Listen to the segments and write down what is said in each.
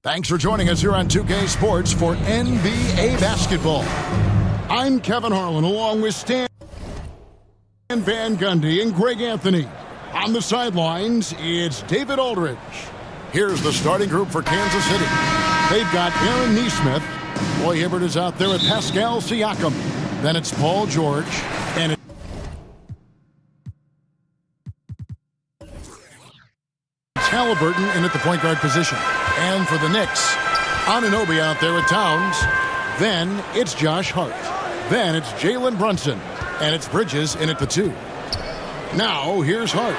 Thanks for joining us here on 2K Sports for NBA basketball. I'm Kevin Harlan along with Stan Van Gundy and Greg Anthony. On the sidelines, it's David Aldridge. Here's the starting group for Kansas City. They've got Aaron Nesmith. Roy Hibbert is out there with Pascal Siakam. Then it's Paul George. And it's Halliburton in at the point guard position. And for the Knicks, Anunoby out there with Towns. Then it's Josh Hart. Then it's Jalen Brunson. And it's Bridges in at the 2. Now, here's Hart.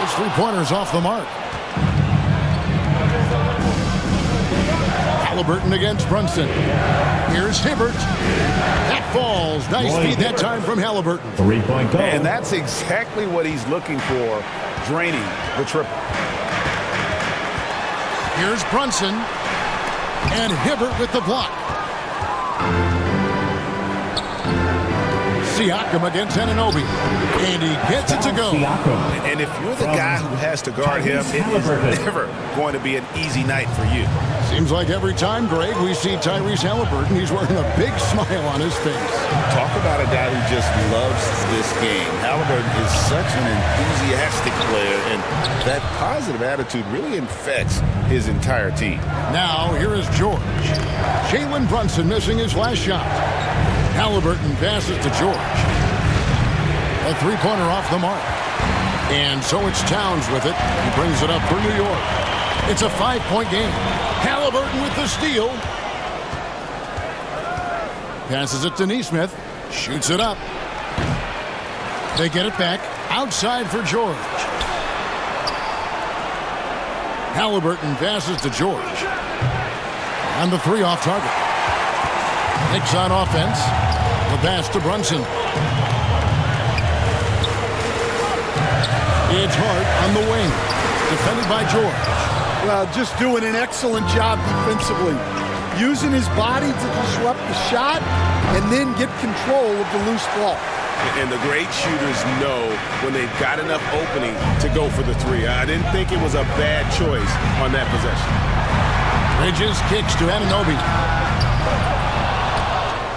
His three-pointer's off the mark. Halliburton against Brunson. Here's Hibbert. That falls. Nice feed that time from Halliburton. Three-point goal. And that's exactly what he's looking for, draining the triple. Here's Brunson. And Hibbert with the block. Siakam against Anunoby. And he gets it to go. And if you're the guy who has to guard him, it is never going to be an easy night for you. Seems like every time, Greg, we see Tyrese Halliburton, he's wearing a big smile on his face. Talk about a guy who just loves this game. Halliburton is such an enthusiastic player, and that positive attitude really infects his entire team. Now, here is George. Jalen Brunson missing his last shot. Halliburton passes to George. A three-pointer off the mark. And so it's Towns with it. He brings it up for New York. It's a 5-point game. Halliburton with the steal. Passes it to Nesmith. Shoots it up. They get it back. Outside for George. Halliburton passes to George. And the 3 off target. Knicks on offense. The pass to Brunson. It's Hart on the wing. Defended by George. Well, just doing an excellent job defensively. Using his body to disrupt the shot and then get control of the loose ball. And the great shooters know when they've got enough opening to go for the 3. I didn't think it was a bad choice on that possession. Bridges kicks to Anunoby.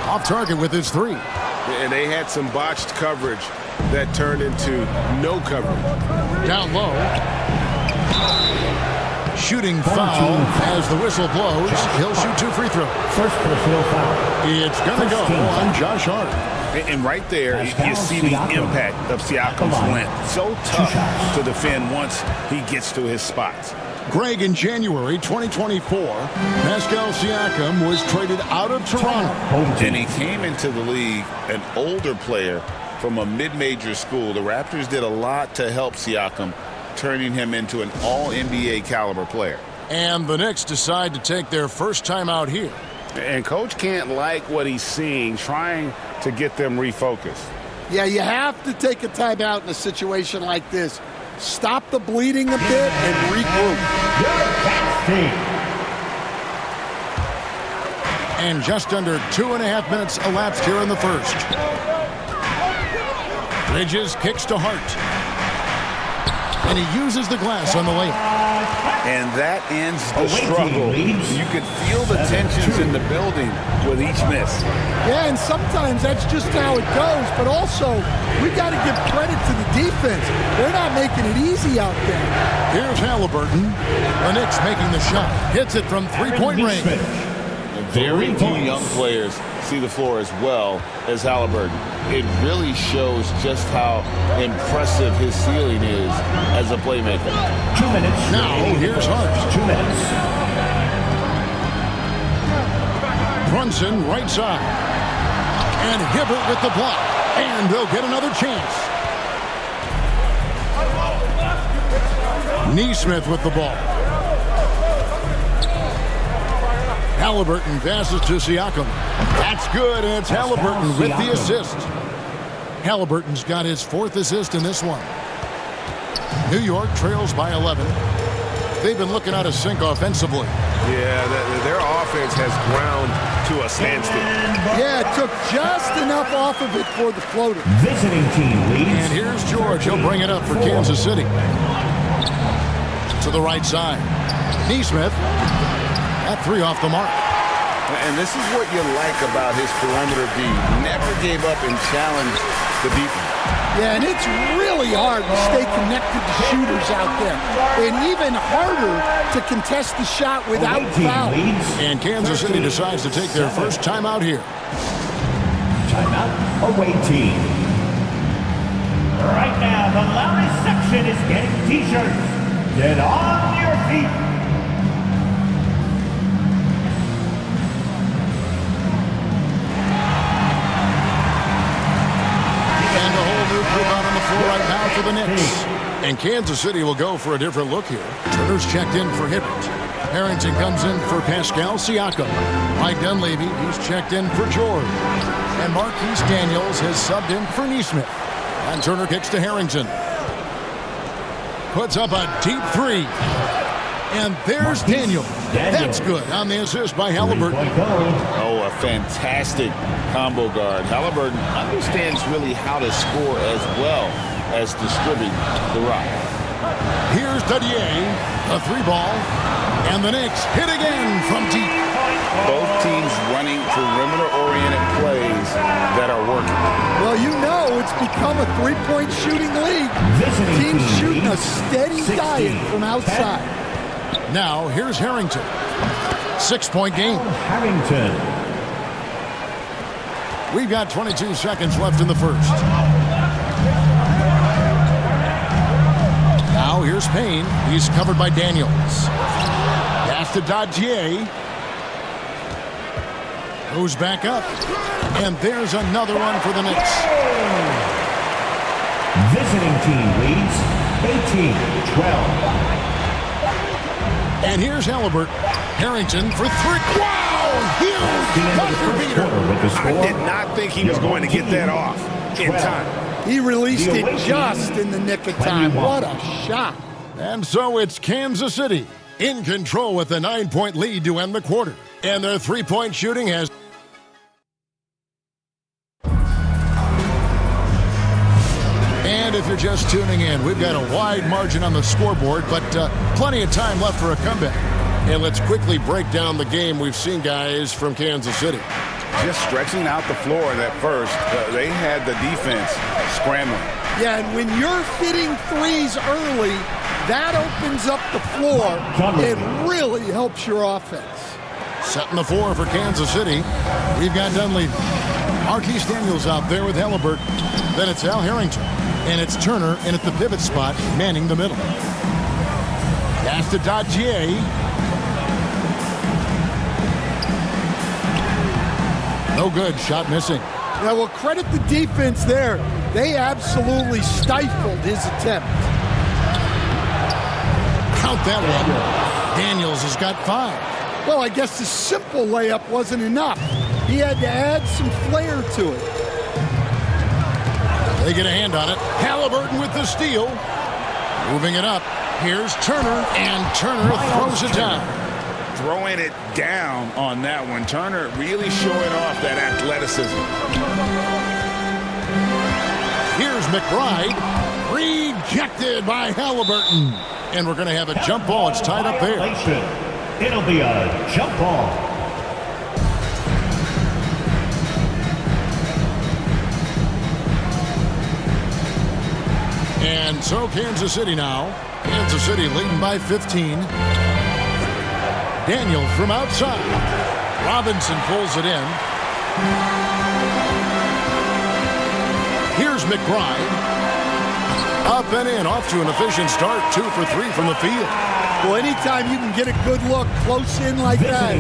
Off target with his 3. And they had some botched coverage that turned into no coverage. Down low. Shooting foul as the whistle blows. He'll shoot 2 free throws. First personal foul. It's going to go on Josh Hart. And right there, you see the impact of Siakam's length. So tough to defend once he gets to his spots. Greg, in January 2024, Pascal Siakam was traded out of Toronto. And he came into the league an older player from a mid-major school. The Raptors did a lot to help Siakam, turning him into an all-NBA caliber player. And the Knicks decide to take their first time out here. And Coach can't like what he's seeing, trying to get them refocused. Yeah, you have to take a timeout in a situation like this. Stop the bleeding a bit and regroup. And just under 2.5 minutes elapsed here in the first. Bridges kicks to Hart. And he uses the glass on the layup. And that ends the struggle. You could feel the tensions in the building with each miss. Yeah, and sometimes that's just how it goes. But also, we got to give credit to the defense. They're not making it easy out there. Here's Halliburton. The Knicks making the shot. Hits it from 3-point range. Very few young players see the floor as well as Halliburton. It really shows just how impressive his ceiling is as a playmaker. 2 minutes. Now, here's Hart. 2 minutes. Brunson, right side. And Hibbert with the block. And they'll get another chance. Nesmith with the ball. Halliburton passes to Siakam. That's good, and it's Halliburton with the assist. Halliburton's got his 4th assist in this one. New York trails by 11. They've been looking out of sync offensively. Yeah, their offense has ground to a standstill. Yeah, it took just enough off of it for the floater. Visiting team leads. And here's George. He'll bring it up for Kansas City. To the right side. Neesmith. That three off the mark. And this is what you like about his perimeter D. Never gave up and challenged the defense. Yeah, and it's really hard to stay connected to shooters out there. And even harder to contest the shot without foul. And Kansas City decides to take their first timeout here. Timeout, away team. Right now, the Lowry section is getting t-shirts. Get on your feet. And a whole new group out on the floor right now for the Knicks. And Kansas City will go for a different look here. Turner's checked in for Hibbert. Harrington comes in for Pascal Siakam. Mike Dunleavy, he's checked in for George. And Marquise Daniels has subbed in for Neesmith. And Turner kicks to Harrington. Puts up a deep three. And there's Daniels. That's good on the assist by Halliburton. Oh, a fantastic combo guard. Halliburton understands really how to score as well as distribute the rock. Here's Dadier, a three ball. And the Knicks hit again from deep. Both teams running perimeter-oriented plays that are working. Well, you know it's become a three-point shooting league. Teams shooting a steady diet from outside. Now, here's Harrington. 6-point game. Harrington. We've got 22 seconds left in the first. Now, here's Payne. He's covered by Daniels. Pass to Dadier. Goes back up. And there's another one for the Knicks. Visiting team leads 18-12. And here's Halliburton. Harrington for three. Wow! Huge buzzer beater. I did not think he was going to get that off in time. He released it just in the nick of time. What a shot. And so it's Kansas City in control with a 9-point lead to end the quarter. And their three-point shooting has... And if you're just tuning in, we've got a wide margin on the scoreboard, but plenty of time left for a comeback. And let's quickly break down the game we've seen, guys, from Kansas City. Just stretching out the floor at first. They had the defense scrambling. Yeah, and when you're hitting threes early, that opens up the floor. It really helps your offense. Setting the floor for Kansas City, we've got Dunleavy. Marquise Daniels out there with Halliburton. Then it's Al Harrington. And it's Turner in at the pivot spot, manning the middle. Pass to Dadier. No good. Shot missing. Yeah, well, credit the defense there. They absolutely stifled his attempt. Count that one. Daniels has got 5. Well, I guess the simple layup wasn't enough. He had to add some flair to it. They get a hand on it. Halliburton with the steal. Moving it up. Here's Turner, and Turner throws it down. Throwing it down on that one. Turner really showing off that athleticism. Here's McBride. Rejected by Halliburton. And we're going to have a jump ball. It's tied up there. It'll be a jump ball. And so Kansas City now. Kansas City leading by 15. Daniel from outside. Robinson pulls it in. Here's McBride. Up and in, off to an efficient start. 2 for 3 from the field. Well, anytime you can get a good look close in like that,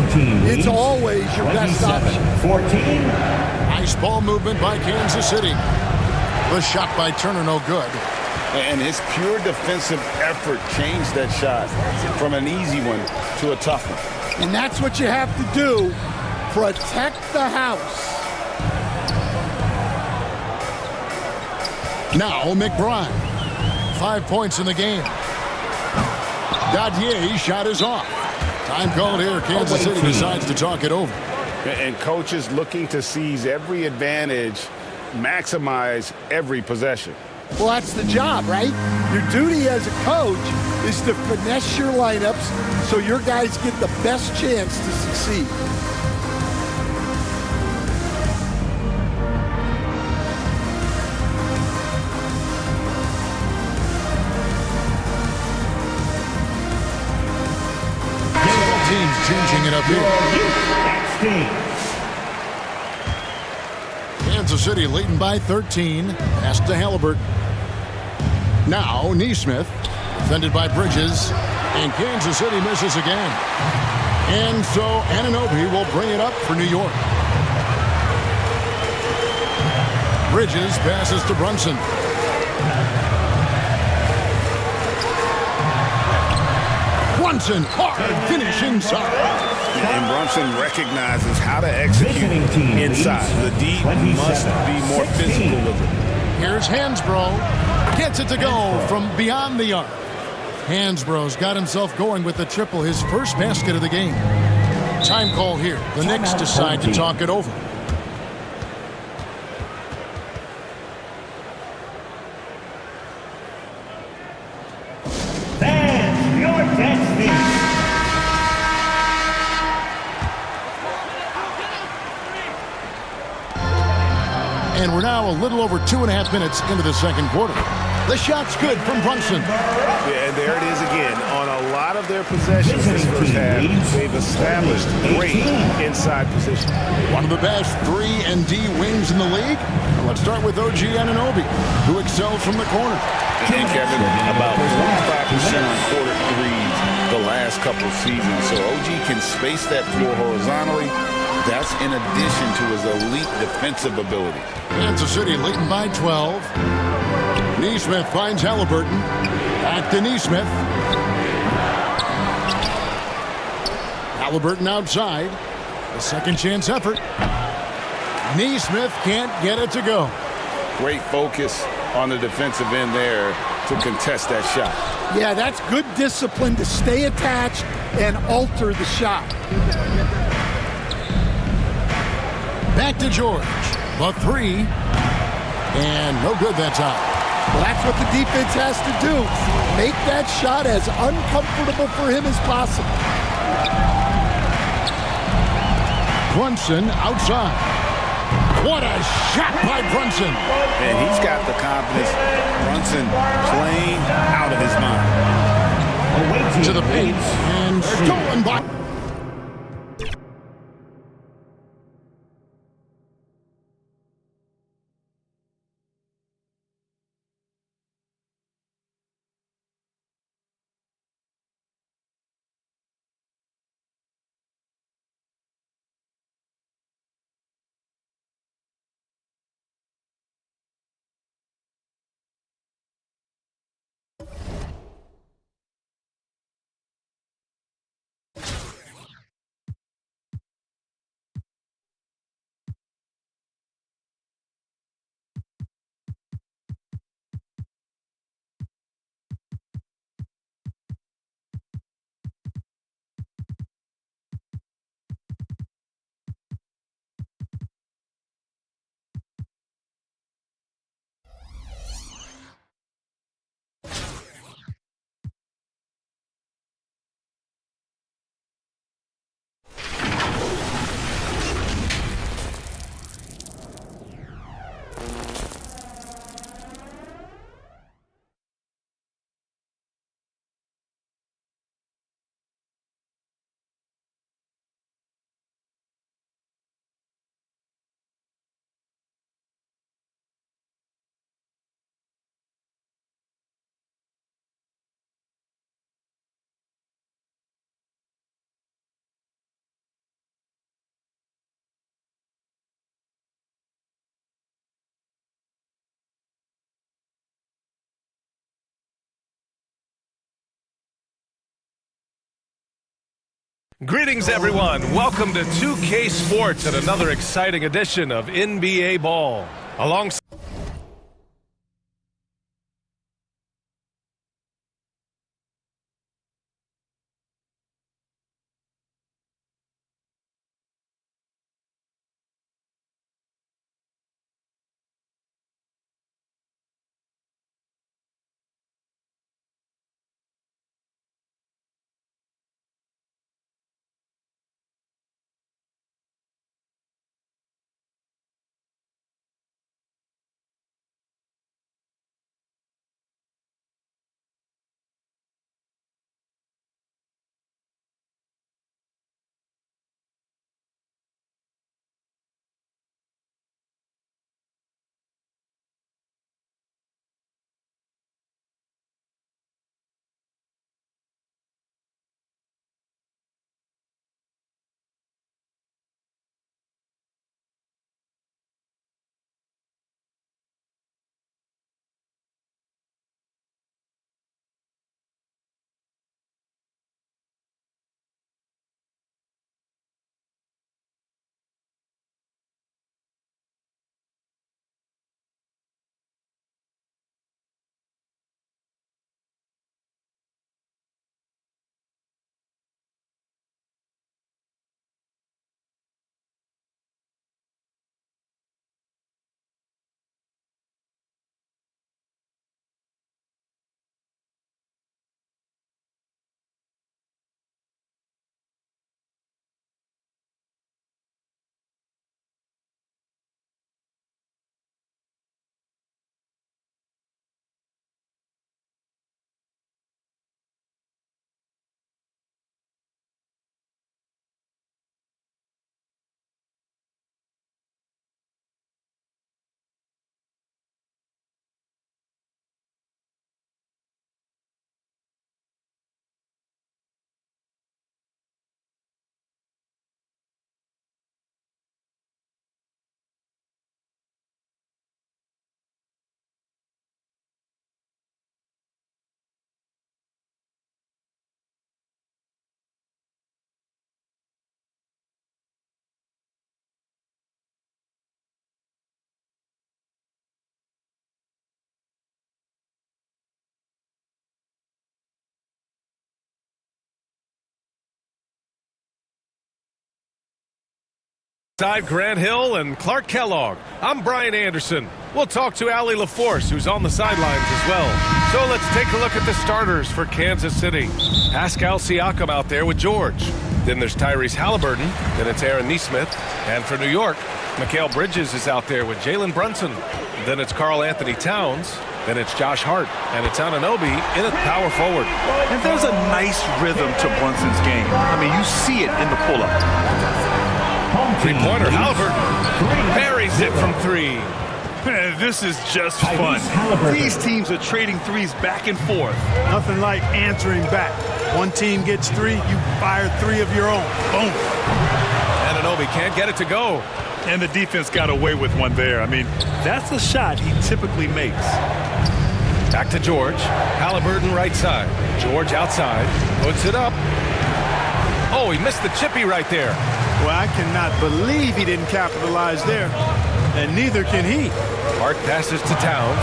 it's always your best option. 14. Nice ball movement by Kansas City. The shot by Turner, no good. And his pure defensive effort changed that shot from an easy one to a tough one. And that's what you have to do. Protect the house. Now McBride. 5 points in the game. Dadier's shot is off. Time called here. Kansas City decides to talk it over. And coaches looking to seize every advantage, maximize every possession. Well, that's the job, right? Your duty as a coach is to finesse your lineups so your guys get the best chance to succeed. Teams changing it up here. Kansas City leading by 13. Pass to Halliburton. Now Neesmith, defended by Bridges, and Kansas City misses again. And so Anunoby will bring it up for New York. Bridges passes to Brunson. Brunson, hard finish inside. And Brunson recognizes how to execute inside. The D must be more physical with it. Here's Hansbrough. Gets it to go from beyond the arc. Hansbrough's got himself going with the triple, his first basket of the game. Time call here. The Knicks decide to talk it over. Fans, your destiny. And we're now a little over 2.5 minutes into the second quarter. The shot's good from Brunson. Yeah, and there it is again. On a lot of their possessions this first half, they've established great inside position. One of the best 3-and-D wings in the league. Let's start with OG Anunoby, who excels from the corner. And Kevin, about 45% on quarter threes the last couple of seasons. So OG can space that floor horizontally. That's in addition to his elite defensive ability. Kansas City leading by 12. Neesmith finds Halliburton. Back to Neesmith. Halliburton outside. A second chance effort. Neesmith can't get it to go. Great focus on the defensive end there to contest that shot. Yeah, that's good discipline to stay attached and alter the shot. Back to George. The three. And no good that time. Well, that's what the defense has to do. Make that shot as uncomfortable for him as possible. Brunson outside. What a shot by Brunson. And he's got the confidence. Brunson playing out of his mind. To the paint. And stolen by... Greetings, everyone. Welcome to 2K Sports and another exciting edition of NBA Ball. Alongside Side Grant Hill and Clark Kellogg. I'm Brian Anderson. We'll talk to Allie LaForce, who's on the sidelines as well. So let's take a look at the starters for Kansas City. Pascal Siakam out there with George. Then there's Tyrese Halliburton. Then it's Aaron Nesmith. And for New York, Mikal Bridges is out there with Jalen Brunson. Then it's Karl Anthony Towns. Then it's Josh Hart. And it's Anunoby in at power forward. And there's a nice rhythm to Brunson's game. I mean, you see it in the pull-up. Three-pointer, Halliburton buries it from three. Man, this is just fun. These teams are trading threes back and forth. Nothing like answering back. One team gets three, you fire three of your own. Boom. Anunoby can't get it to go. And the defense got away with one there. I mean, that's a shot he typically makes. Back to George. Halliburton right side. George outside. Puts it up. Oh, he missed the chippy right there. Well, I cannot believe he didn't capitalize there. And neither can he. Hart passes to Towns.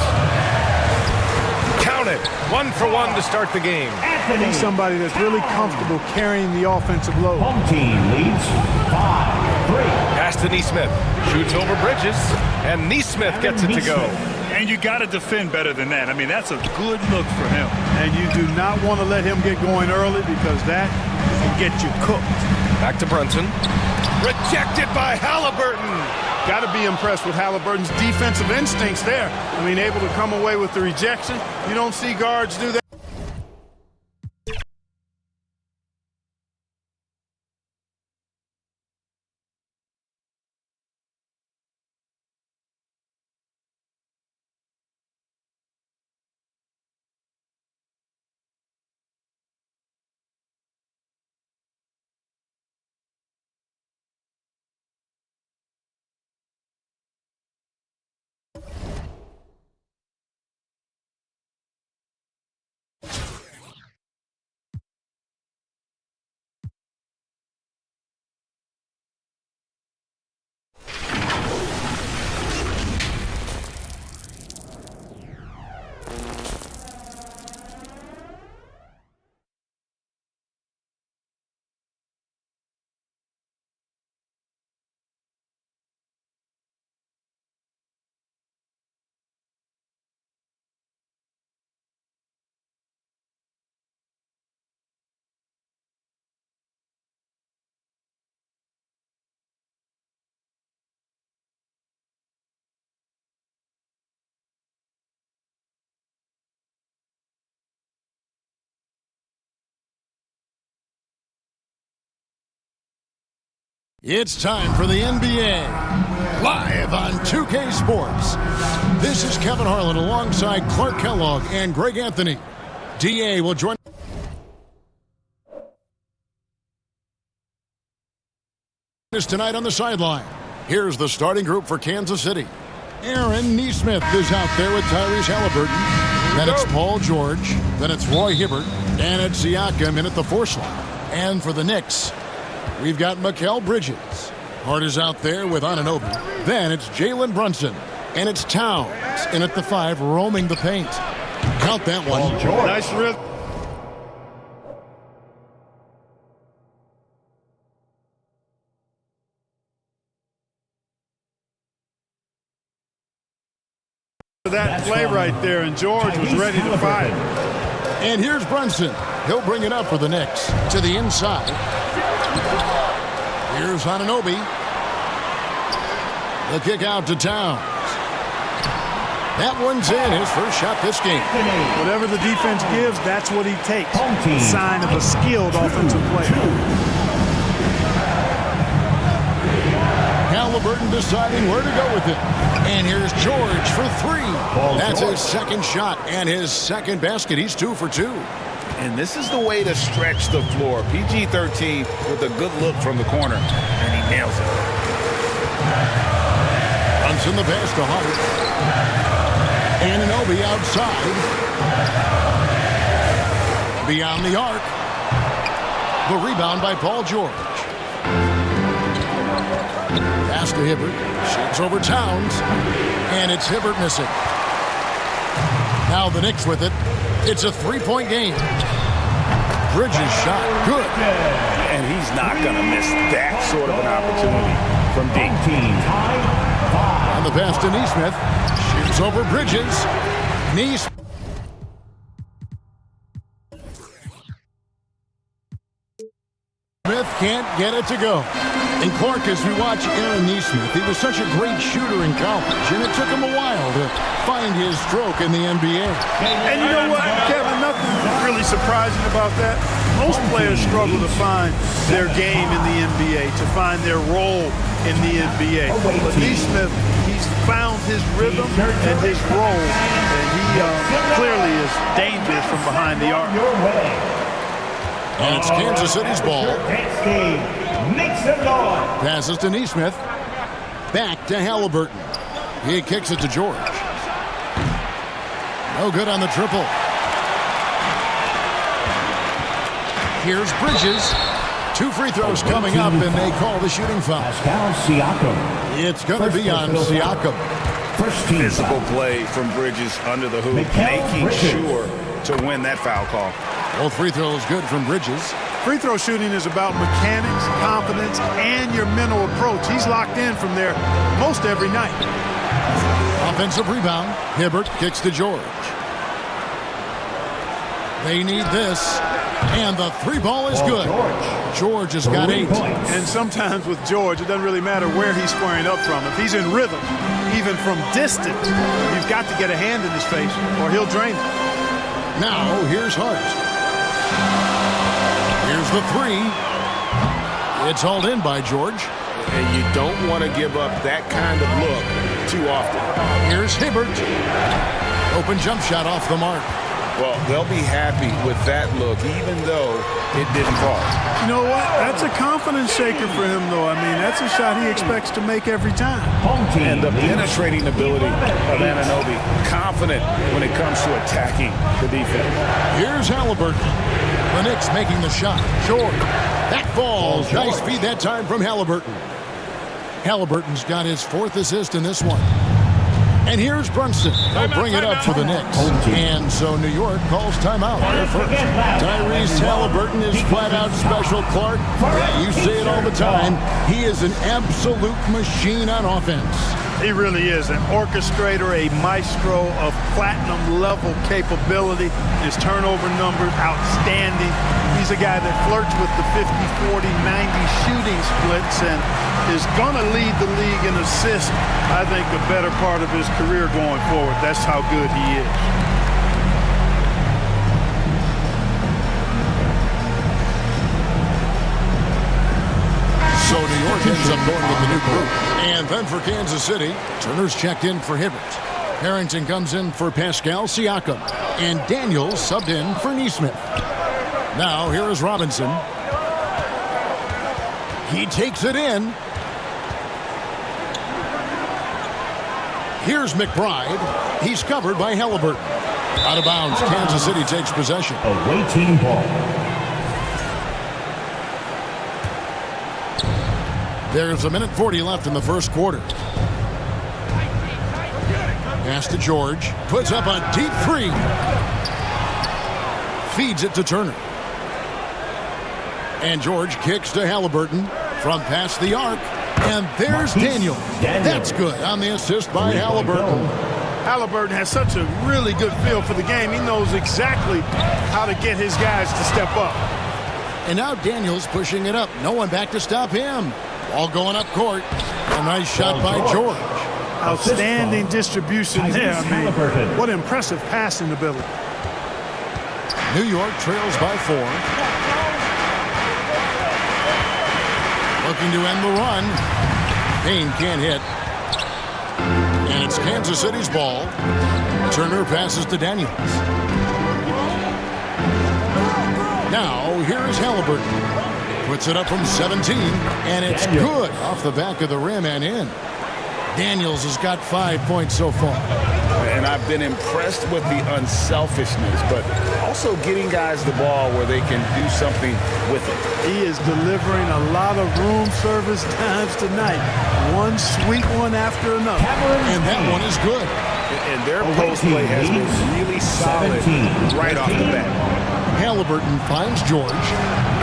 Count it. 1 for 1 to start the game. He's somebody that's really comfortable carrying the offensive load. Home team leads 5-3. Pass to Nesmith. Shoots over Bridges. And Nesmith gets it to go. And you got to defend better than that. I mean, that's a good look for him. And you do not want to let him get going early because that can get you cooked. Back to Brunson. Rejected by Halliburton. Got to be impressed with Halliburton's defensive instincts there. I mean, able to come away with the rejection. You don't see guards do that. It's time for the NBA, live on 2K Sports. This is Kevin Harlan alongside Clark Kellogg and Greg Anthony. DA will join us tonight on the sideline. Here's the starting group for Kansas City. Aaron Nesmith is out there with Tyrese Halliburton. Then it's Paul George. Then it's Roy Hibbert. And it's Siakam in at the 4 slot. And for the Knicks, we've got Mikal Bridges. Hart is out there with Anunoby. Then it's Jalen Brunson. And it's Towns in at the 5, roaming the paint. Count that one. Nice rhythm. That play right there, and George was ready to fire. And here's Brunson. He'll bring it up for the Knicks to the inside. Here's Anunoby. The kick out to Towns. That one's in, his first shot this game. Whatever the defense gives, that's what he takes. A sign of a skilled offensive player. Halliburton deciding where to go with it. And here's George for 3. That's his second shot and his second basket. He's 2 for 2. And this is the way to stretch the floor. PG-13 with a good look from the corner, and he nails it. Runs in the pass to Hart. Anunoby outside. Beyond the arc. The rebound by Paul George. Pass to Hibbert. Shoots over Towns. And it's Hibbert missing. Now the Knicks with it. It's a 3-point game. Bridges shot. Good. And he's not going to miss that sort of an opportunity. from deep. On the pass to Neesmith. Shoots over Bridges. Neesmith. Smith can't get it to go. And Clark, as we watch Aaron Neesmith, he was such a great shooter in college, and it took him a while to find his stroke in the NBA. And you know what, Kevin, nothing really surprising about that. Most players struggle to find their game in the NBA, to find their role in the NBA. But Neesmith, he's found his rhythm and his role, and he clearly is dangerous from behind the arc. And it's Kansas City's ball. Passes to Neesmith. Back to Halliburton. He kicks it to George. No good on the triple. Here's Bridges. 2 free throws coming up, and they call the shooting foul. It's going to be on Siakam. Physical play from Bridges under the hoop, making sure to win that foul call. Both free throws good from Bridges. Free throw shooting is about mechanics, confidence, and your mental approach. He's locked in from there most every night. Offensive rebound. Hibbert kicks to George. They need this. And the 3 ball is good. George has got 8. And sometimes with George, it doesn't really matter where he's squaring up from. If he's in rhythm, even from distance, you've got to get a hand in his face or he'll drain it. Now, here's Hart. Here's the 3. It's hauled in by George. And you don't want to give up that kind of look too often. Here's Hibbert. Open jump shot off the mark. Well, they'll be happy with that look, even though it didn't fall. You know what? That's a confidence shaker for him, though. I mean, that's a shot he expects to make every time. And the penetrating ability of Anunoby, confident when it comes to attacking the defense. Here's Halliburton. The Knicks making the shot. George. That falls. Nice feed that time from Halliburton. Halliburton's got his 4th assist in this one. And here's Brunson. They'll bring it up for the Knicks. And so New York calls timeout. They're first. Tyrese Halliburton is flat out special, Clark. You say it all the time. He is an absolute machine on offense. He really is an orchestrator, a maestro of platinum-level capability. His turnover numbers, outstanding. He's a guy that flirts with the 50, 40, 90 shooting splits and is going to lead the league in assists, I think, the better part of his career going forward. That's how good he is. So New York ends up going with the new group. And then for Kansas City, Turner's checked in for Hibbert. Harrington comes in for Pascal Siakam. And Daniels subbed in for Neesmith. Now here is Robinson. He takes it in. Here's McBride. He's covered by Halliburton. Out of bounds. Kansas City takes possession. Away team ball. There's 1:40 left in the first quarter. Pass to George. Puts up a deep 3. Feeds it to Turner. And George kicks to Halliburton from past the arc. And there's Daniel. That's good on the assist by Halliburton. Halliburton has such a really good feel for the game. He knows exactly how to get his guys to step up. And now Daniels pushing it up. No one back to stop him. Ball going up court. A nice shot by George. Outstanding distribution there. I mean, what impressive passing ability. New York trails by 4. Looking to end the run. Payne can't hit. And it's Kansas City's ball. Turner passes to Daniels. Now, here's Halliburton. Puts it up from 17, and it's good off the back of the rim and in. Daniels has got 5 points so far. And I've been impressed with the unselfishness, but also getting guys the ball where they can do something with it. He is delivering a lot of room service times tonight. One sweet one after another. And that one is good. And their post play has been really solid right off the bat. Halliburton finds George.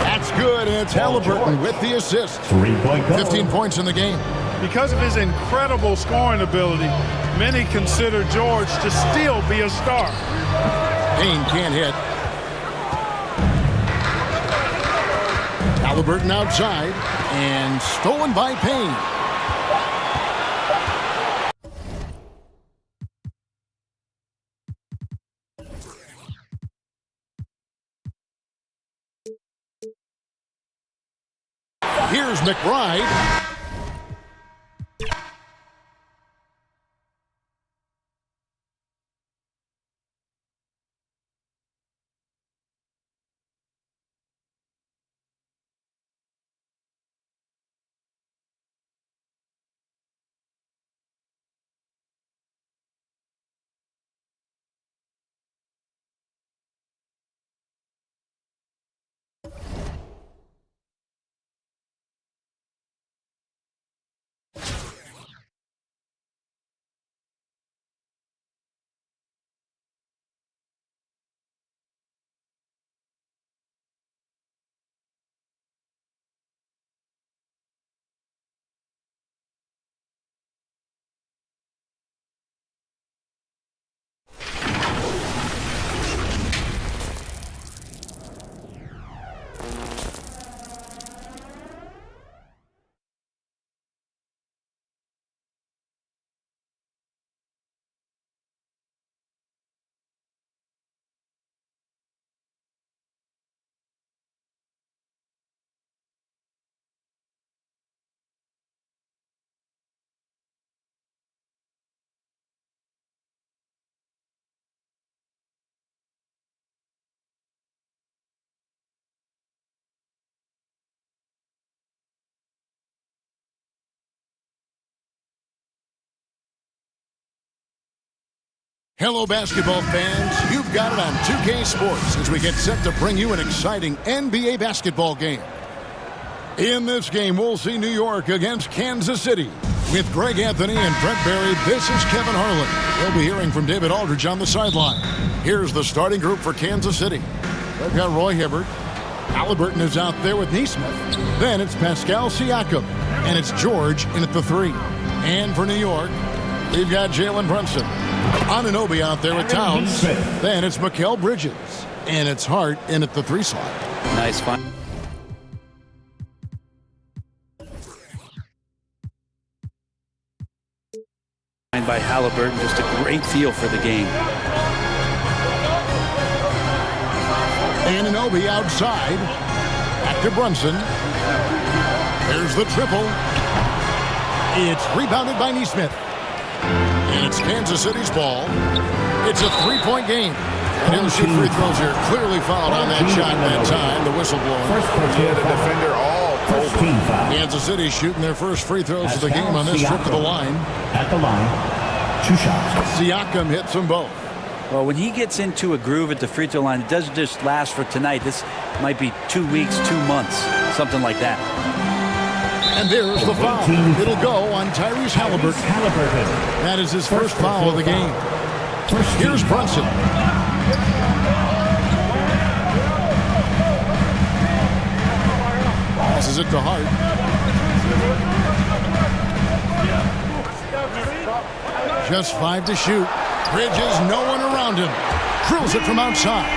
That's good, and it's Halliburton with the assist. 3-point goal. 15 points in the game. Because of his incredible scoring ability, many consider George to still be a star. Payne can't hit. Halliburton outside and stolen by Payne. Here's McBride. Hello, basketball fans. You've got it on 2K Sports as we get set to bring you an exciting NBA basketball game. In this game, we'll see New York against Kansas City. With Greg Anthony and Brent Barry, this is Kevin Harlan. We'll be hearing from David Aldridge on the sideline. Here's the starting group for Kansas City. They've got Roy Hibbert. Halliburton is out there with Nesmith. Then it's Pascal Siakam. And it's George in at the 3. And for New York, we've got Jalen Brunson. Anunoby out there with Towns. Then it's Mikal Bridges. And it's Hart in at the 3 slot. Nice find. By Halliburton, just a great feel for the game. Anunoby outside. Back to Brunson. There's the triple. It's rebounded by Nesmith. And it's Kansas City's ball. It's a 3-point game. They didn't shoot free throws here. Clearly fouled on that shot that time. The whistle blown. Yeah, the defender all open. Kansas City shooting their first free throws of the game on this trip to the line. At the line, 2 shots. Siakam hits them both. Well, when he gets into a groove at the free throw line, it doesn't just last for tonight. This might be 2 weeks, 2 months, something like that. And there's the foul. It'll go on Tyrese Halliburton. That is his first foul of the game. Here's Brunson. Passes it to Hart. Just 5 to shoot. Bridges, no one around him. Drills it from outside.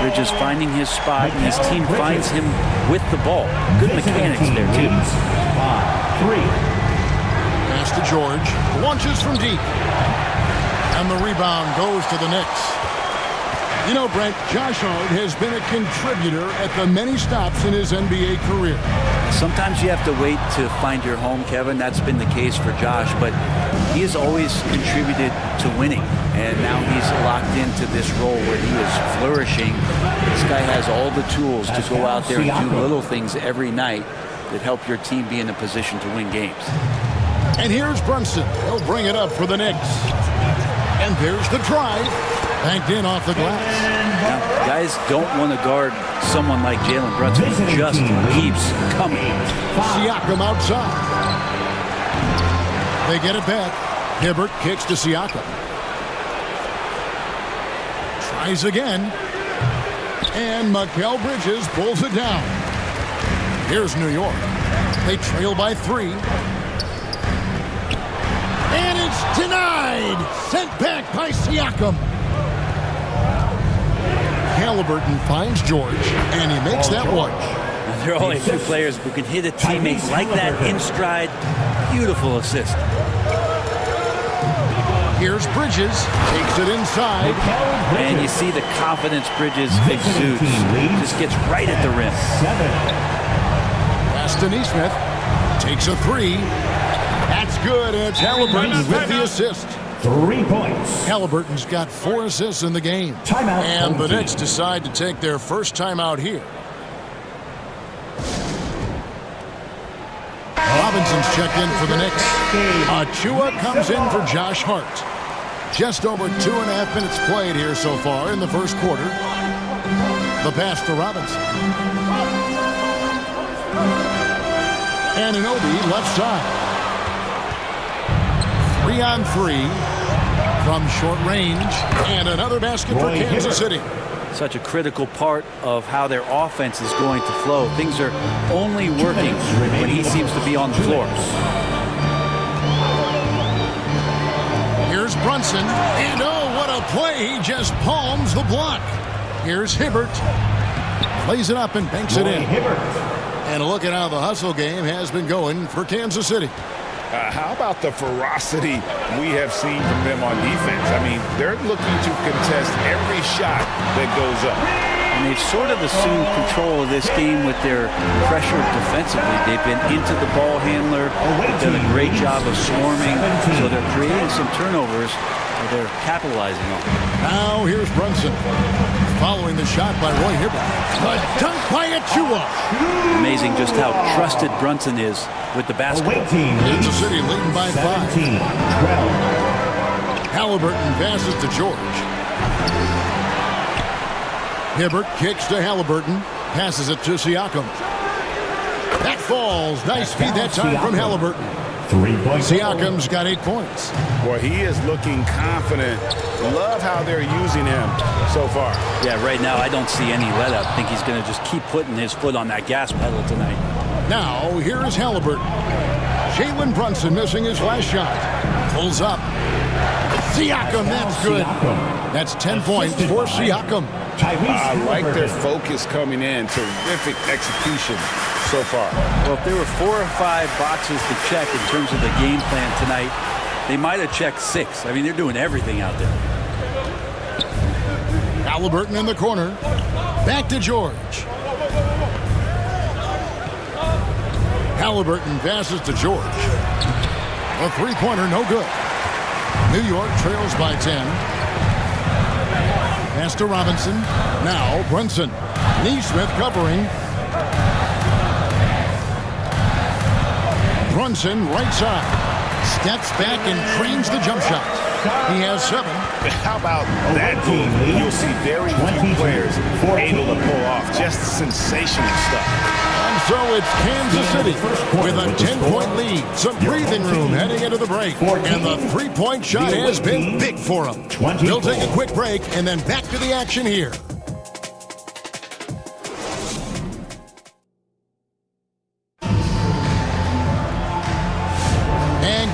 Bridges finding his spot, and his team finds him with the ball. Good mechanics there, too. 3. Pass to George. Launches from deep. And the rebound goes to the Knicks. You know, Brent, Josh Hart has been a contributor at the many stops in his NBA career. Sometimes you have to wait to find your home, Kevin. That's been the case for Josh, but he has always contributed to winning, and now he's locked into this role where he is flourishing. This guy has all the tools to go out there and do little things every night that help your team be in a position to win games. And here's Brunson. He'll bring it up for the Knicks. And there's the drive. Banked in off the glass. Now, guys don't want to guard someone like Jalen Brunson. He just keeps coming. Siakam outside. They get it back. Hibbert kicks to Siakam. Tries again. And Mikal Bridges pulls it down. Here's New York. They trail by 3. And it's denied. Sent back by Siakam. Halliburton finds George, and he makes that one. There are only a few players who can hit a teammate like that in stride. Beautiful assist. Here's Bridges, takes it inside. And you see the confidence Bridges exudes. Just gets right at the rim. Pass to Neesmith, takes a three. That's good, and it's Halliburton with the assist. 3 points. Halliburton's got 4 assists in the game. Timeout. And the Knicks decide to take their first timeout here. Robinson's checked in for the Knicks. Achua comes in for Josh Hart. Just over 2.5 minutes played here so far in the first quarter. The pass to Robinson. Anunoby left side. 3-on-3 from short range. And another basket for Kansas City. Such a critical part of how their offense is going to flow. Things are only working when he seems to be on the floor. Here's Brunson, and oh, what a play. He just palms the block. Here's Hibbert. Plays it up and banks it in. And a look at how the hustle game has been going for Kansas City. How about the ferocity we have seen from them on defense? I mean, they're looking to contest every shot that goes up. And they've sort of assumed control of this game with their pressure defensively. They've been into the ball handler. They've done a great job of swarming. So they're creating some turnovers that they're capitalizing on. Now here's Brunson. Following the shot by Roy Hibbert. The dunk by Achua. Amazing just how trusted Brunson is with the basketball. Kansas City leading by 5. 17-12. Halliburton passes to George. Hibbert kicks to Halliburton. Passes it to Siakam. That falls. Nice feed that time from Halliburton. 3 points. Siakam's got 8 points. Well, he is looking confident. Love how they're using him so far. Yeah, right now I don't see any let up. I think he's going to just keep putting his foot on that gas pedal tonight. Now, here is Halliburton. Jalen Brunson missing his last shot. Pulls up. Siakam, that's good. That's 10 points for Siakam. I like their focus coming in. Terrific execution so far. Well, if there were 4 or 5 boxes to check in terms of the game plan tonight, they might have checked 6. I mean, they're doing everything out there. Halliburton in the corner. Back to George. Halliburton passes to George. A three-pointer, no good. New York trails by 10. Pass to Robinson. Now Brunson. Neesmith covering. Brunson right side. Steps back and trains the jump shot. He has 7. How about that move? You'll see very few players able to pull off just sensational stuff. And so it's Kansas City with a 10-point lead. Some breathing room heading into the break. And the three-point shot has been big for them. We'll take a quick break and then back to the action here.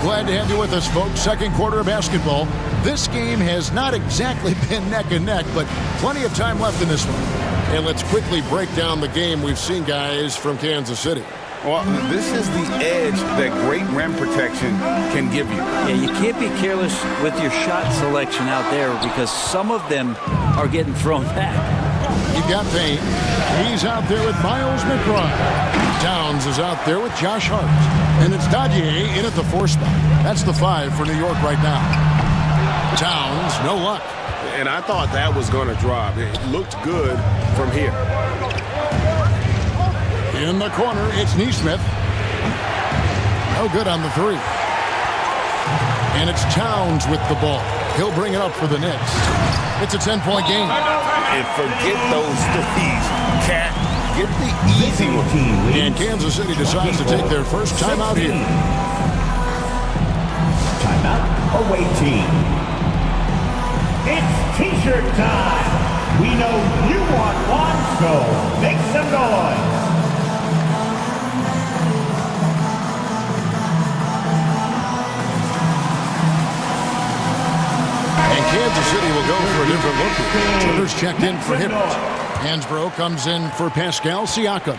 Glad to have you with us, folks. Second quarter of basketball. This game has not exactly been neck and neck, but plenty of time left in this one. And let's quickly break down the game we've seen, guys, from Kansas City. Well, this is the edge that great rim protection can give you. Yeah, you can't be careless with your shot selection out there because some of them are getting thrown back. You've got Payne. He's out there with Miles McBride. Towns is out there with Josh Hart. And it's Dadier in at the 4 spot. That's the 5 for New York right now. Towns, no luck. And I thought that was going to drop. It looked good from here. In the corner, it's Neesmith. No good on the 3. And it's Towns with the ball. He'll bring it up for the Knicks. It's a 10-point game. And forget those threes, Cat. Get the easy one. And Kansas City decides to take their first timeout here. Timeout, away team. It's T-shirt time. We know you want one, so make some noise. Kansas City will go for a different look. Turner's checked in for Hibbert. Hansbrough comes in for Pascal Siakam.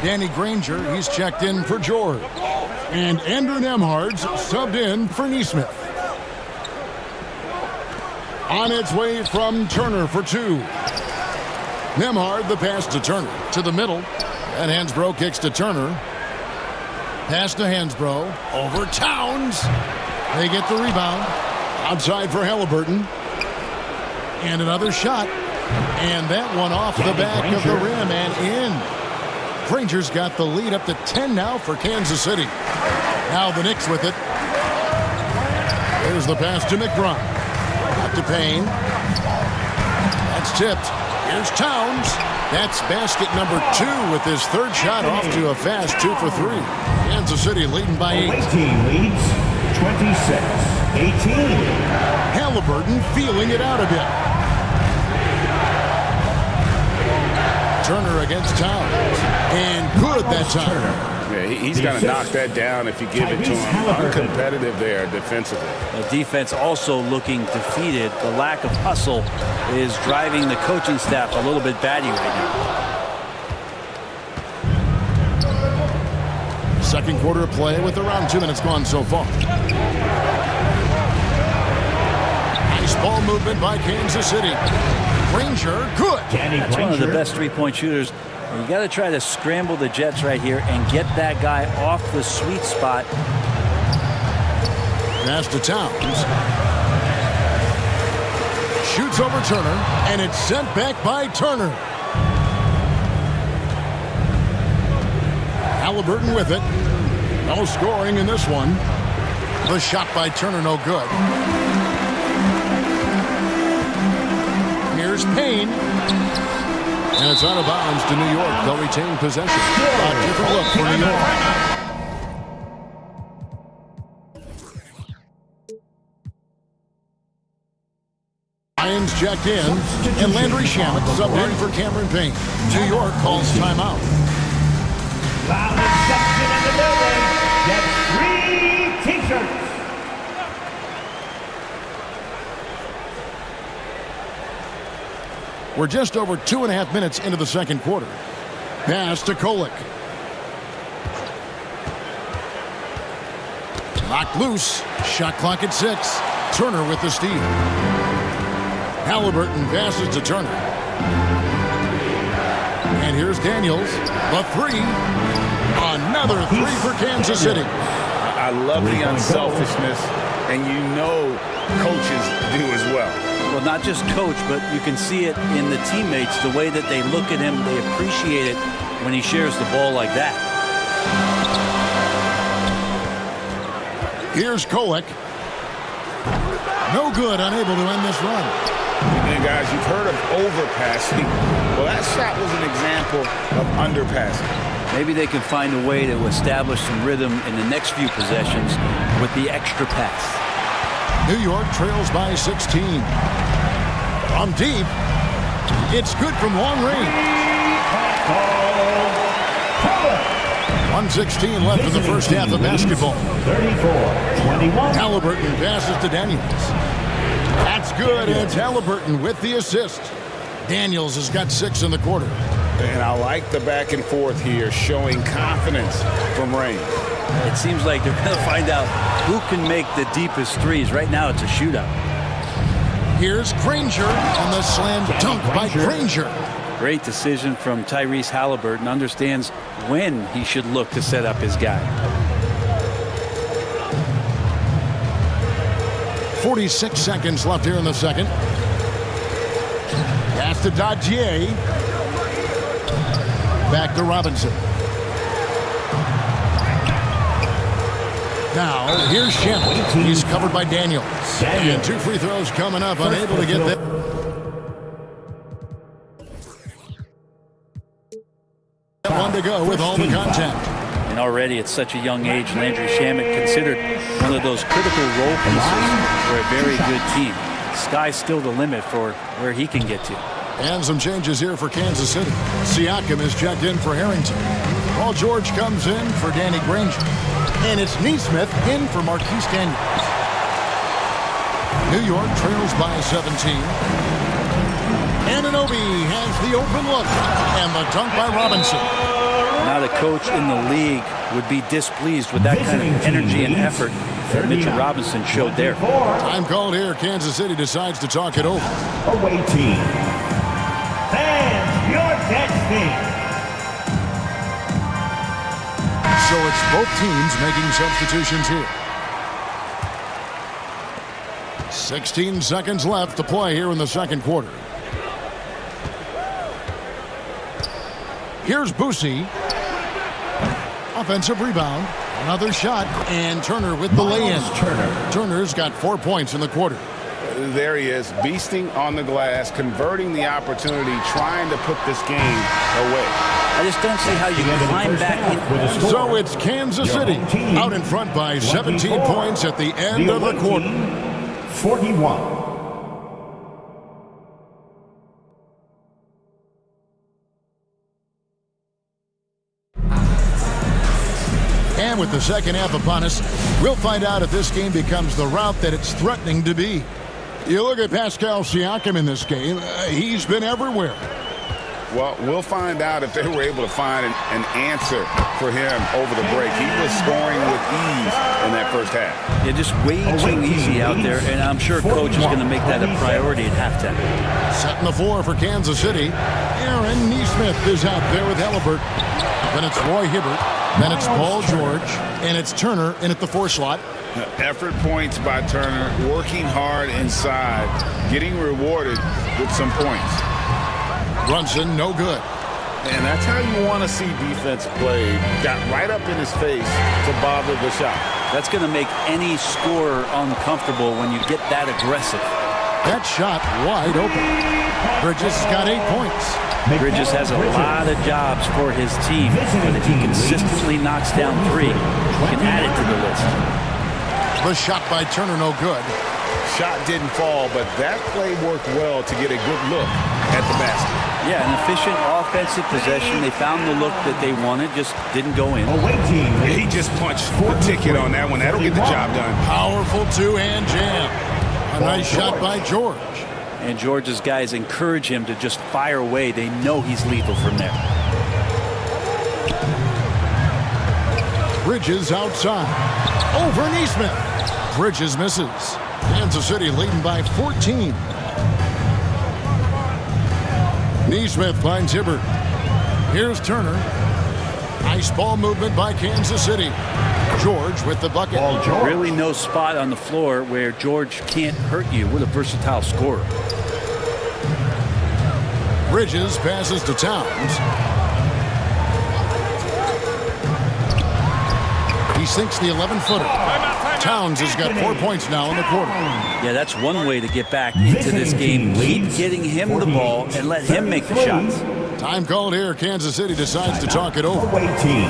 Danny Granger, he's checked in for George. And Andrew Nembhard's subbed in for Nesmith. On its way from Turner for 2. Nembhard, the pass to Turner. To the middle. And Hansbrough kicks to Turner. Pass to Hansbrough. Over Towns. They get the rebound. Outside for Halliburton. And another shot. And that one off the back of the rim and in. Granger's got the lead up to 10 now for Kansas City. Now the Knicks with it. There's the pass to McBride. Up to Payne. That's tipped. Here's Towns. That's basket number 2 with his third shot off to a fast 2 for 3. Kansas City leading by 8. Team leads 26-18. Halliburton feeling it out a bit. Turner against Towns. And good that time. Yeah, he's going to knock that down if you give it to him. Uncompetitive there defensively. The defense also looking defeated. The lack of hustle is driving the coaching staff a little bit batty right now. Second quarter of play with around 2 minutes gone so far. Nice ball movement by Kansas City. Granger, good. That's one of the best three-point shooters. You got to try to scramble the Jets right here and get that guy off the sweet spot. Pass to Towns. Shoots over Turner, and it's sent back by Turner. Halliburton with it. No scoring in this one. The shot by Turner, no good. Here's Payne. And it's out of bounds to New York. They'll retain possession. A different look for New York. Lions checked in, and Landry Shamet subbed in for Cameron Payne. New York calls timeout. Loud reception in the building. Get free T-shirts. We're just over 2.5 minutes into the second quarter. Pass to Kolek. Locked loose. Shot clock at 6. Turner with the steal. Halliburton passes to Turner. And here's Daniels. The 3. Another 3 for Kansas City. I love the unselfishness, and you know coaches do as well. Well, not just coach, but you can see it in the teammates, the way that they look at him. They appreciate it when he shares the ball like that. Here's Kolek. No good, unable to end this run. And guys, you've heard of overpassing. Well, that shot was an example of underpassing. Maybe they can find a way to establish some rhythm in the next few possessions with the extra pass. New York trails by 16. From deep, it's good from long range. 1:16 left in the first half of basketball. 34-21. Halliburton passes to Daniels. That's good, and it's Halliburton with the assist. Daniels has got 6 in the quarter. And I like the back and forth here, showing confidence from Rain. It seems like they're going to find out who can make the deepest threes. Right now, it's a shootout. Here's Granger on the slam dunk by Granger. Great decision from Tyrese Halliburton. Understands when he should look to set up his guy. 46 seconds left here in the second. Pass to Dadier. Back to Robinson. Now, here's Shamet. He's covered by Daniels. And 2 free throws coming up, unable to get there. One to go with all the contact. And already at such a young age, Landry Shamet considered one of those critical role pieces for a very good team. Sky's still the limit for where he can get to. And some changes here for Kansas City. Siakam is checked in for Harrington. Paul George comes in for Danny Granger. And it's Nesmith in for Marquise Daniels. New York trails by 17. Anunoby has the open look. And the dunk by Robinson. Now the coach in the league would be displeased with that kind of energy and effort that Mitchell Robinson showed there. Time called here. Kansas City decides to talk it over. Away team. Fans, your destiny. So it's both teams making substitutions here. 16 seconds left to play here in the second quarter. Here's Boosie. Offensive rebound. Another shot. And Turner with the lay-in. Turner's got 4 points in the quarter. There he is, beasting on the glass, converting the opportunity, trying to put this game away. I just don't see how you can climb back in. So it's Kansas City out in front by 17 points at the end of the quarter. 41. And with the second half upon us, we'll find out if this game becomes the rout that it's threatening to be. You look at Pascal Siakam in this game, he's been everywhere. Well, we'll find out if they were able to find an answer for him over the break. He was scoring with ease in that first half. Yeah, just way too easy out there, and I'm sure coach is going to make that a priority at halftime. Setting the floor for Kansas City. Aaron Nesmith is out there with Halliburton. Then it's Roy Hibbert. Then it's Paul George. And it's Turner in at the 4 slot. Effort points by Turner, working hard inside, getting rewarded with some points. Brunson, no good. And that's how you want to see defense play. Got right up in his face to bother the shot. That's going to make any scorer uncomfortable when you get that aggressive. That shot wide open. Bridges has got 8 points. Bridges has a lot of jobs for his team, but if he consistently knocks down 3, he can add it to the list. The shot by Turner, no good. Shot didn't fall, but that play worked well to get a good look at the basket. Yeah, an efficient offensive possession. They found the look that they wanted, just didn't go in. Away team. He just punched the ticket on that one. That'll get the job done. Powerful two-hand jam. A nice shot by George. And George's guys encourage him to just fire away. They know he's lethal from there. Bridges outside. Over Nesmith. Bridges misses. Kansas City leading by 14. Nesmith finds Hibbert. Here's Turner. Nice ball movement by Kansas City. George with the bucket. Really no spot on the floor where George can't hurt you. What a versatile scorer. Bridges passes to Towns. He sinks the 11-footer. Towns has got 4 points now in the quarter. Yeah, that's one way to get back into this game. Keep getting him the ball and let him make the shots. Time called here. Kansas City decides to talk it over. Away team.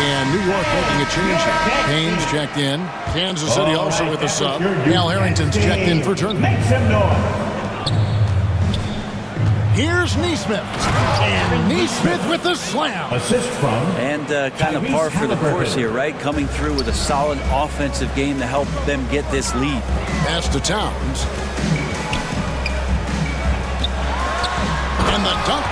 And New York making a change. Haynes checked in. Kansas City also with a sub. Al Harrington's checked in for Turner. Make some noise. Here's Nesmith. And Nesmith with the slam. Assist from. And kind of par for the course here, right? Coming through with a solid offensive game to help them get this lead. Pass to Towns. And the dunk.